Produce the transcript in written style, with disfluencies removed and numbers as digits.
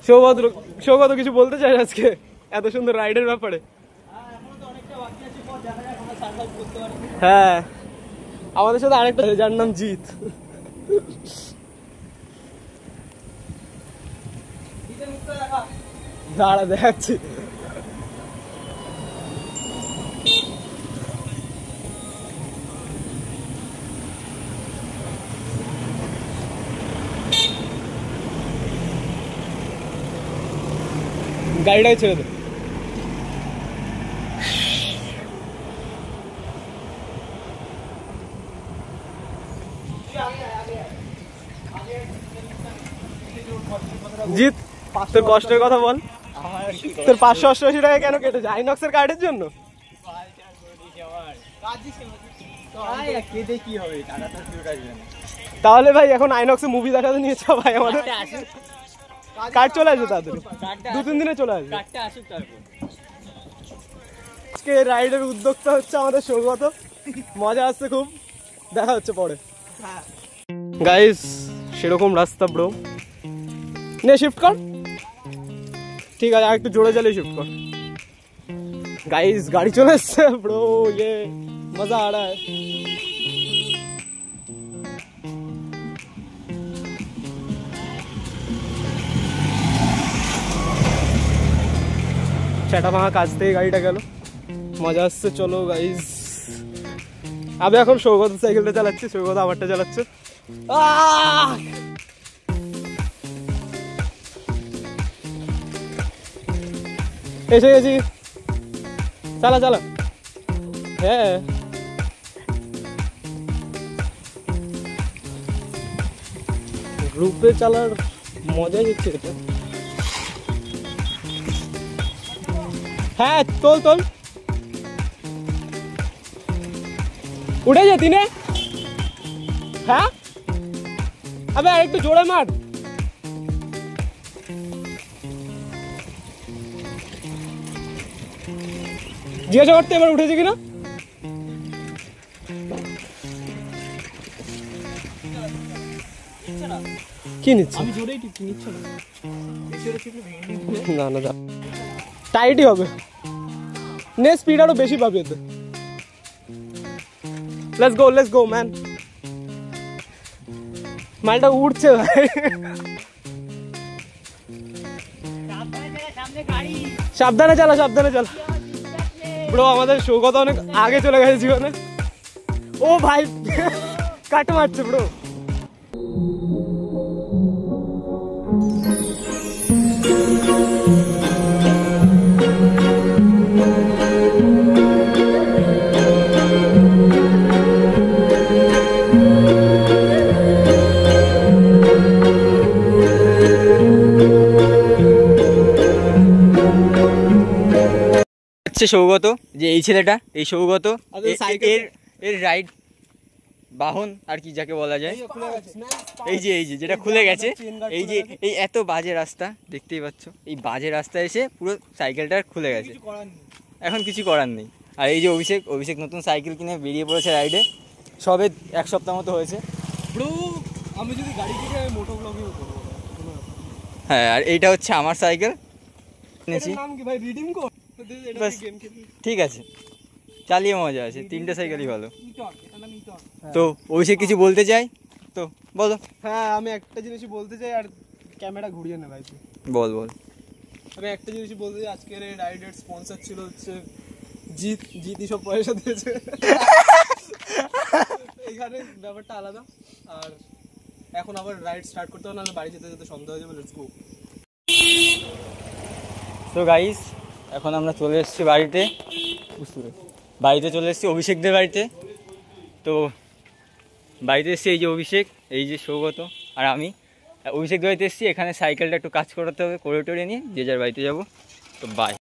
সৌগত সৌগত কিছু বলতে চাই আজকে এত সুন্দর রাইডের ব্যাপারে? হ্যাঁ, আমাদের সাথে আরেকটা যার নাম জিৎ। দাঁড়া দেখাচ্ছি। গাড়িটাই ছেড়ে দে। জিৎ, তোর কষ্টের কথা বল। তোর 588 টাকা কেন কেটেছে? আইনক্সের কার্ডের জন্য? তাহলে ভাই এখন আইনক্সে মুভি দেখাতে নিয়ে চল ভাই, আমাদের কার্ড চলে আসবে তাড়াতাড়ি, 2-3 দিনে চলে আসবে। আজকে রাইডের উদ্যোক্তা হচ্ছে আমাদের সৌগত। মজা আসছে খুব, দেখা হচ্ছে পরে। গাইস সেরকম রাস্তা ব্রো, নে শিফট কর। ঠিক আছে, আর একটু জোরে চালিয়ে শিফট কর। গাইস গাড়ি চলে এসছে ব্রো, ये मजा आ रहा है। সেটা ভাঙা কাজ থেকে গাড়িটা গেল, মজা আসছে। চলো গাইস, আমি এখন সৌগত সাইকেলটা চালাচ্ছি, সৌগত আমারটা চালাচ্ছে। এসে গেছি, চালা চালা। হ্যাঁ গ্রুপে চালার মজাই হচ্ছে এটা। হ্যাঁ তোল তোল, উঠে যেতি নে। হ্যাঁ আবে আরেকটু জোরে মার। জিজ্ঞাসা করতে এবার উঠেছে কিনা। কি নিচ্ছে? আমি জোরেই টিপছি, নিচ্ছে না। না না টাইটই হবে, নে স্পিড আরো বেশি পাবি এতে। Let's go man. মালটা উঠছে ভাই। সাবধানে চালা, সাবধানে চালা ব্রো। আমাদের সৌগত অনেক আগে চলে গেছে জীবনে। ও ভাই কাট মারছে ব্রো। সৌগত, যে এই ছেলেটা, এই সৌগত, এর রাইড বাহন আর কি যাকে বলা যায়। এই যে যেটা খুলে গেছে, এই এত বাজে রাস্তা দেখতেই পাচ্ছ, এই বাজে রাস্তা এসে পুরো সাইকেলটা খুলে গেছে, এখন কিছু করার নেই। আর এই যে অভিষেক নতুন সাইকেল কিনে বেরিয়ে পড়েছে রাইডে, সবে 1 সপ্তাহ মতো হয়েছে। আমি যদি গাড়ি কিনে মোটো ব্লগিং করব। হ্যাঁ, আর এইটা হচ্ছে আমার সাইকেল নিয়েছি। নাম কি ভাই? Redeem code. ঠিক আছে, চালিয়ে মজা আছে, 3টে সাইকেলই ভালো। তো অভিষেক কিছু বলতে চাই তো বলো। হ্যাঁ আমি একটা জিনিসই বলতে চাই, আর ক্যামেরা ঘুরিয়ে নে ভাই। বল। আমি একটা জিনিসই বলতে চাই, আজকের এই রাইডের স্পন্সর ছিল হচ্ছে জিতই সব পয়সা দিয়েছে। এইখানে ব্যাপারটা আলাদা। আর এখন আবার রাইড স্টার্ট করতে হবে, নাহলে বাড়ি যেতে যেতে সন্ধ্যা হয়ে যাবে। Let's go. তো গাইস এখন আমরা চলে এসেছি বাড়িতে চলে এসেছি অভিষেকদের বাড়িতে। তো বাড়িতে এসেছি, এই যে অভিষেক, এই যে সৌগত আর আমি অভিষেক বাড়িতে এসেছি। এখানে সাইকেলটা একটু কাজ করাতে হবে, করে নিয়ে যে যার বাড়িতে যাবো। তো বাই।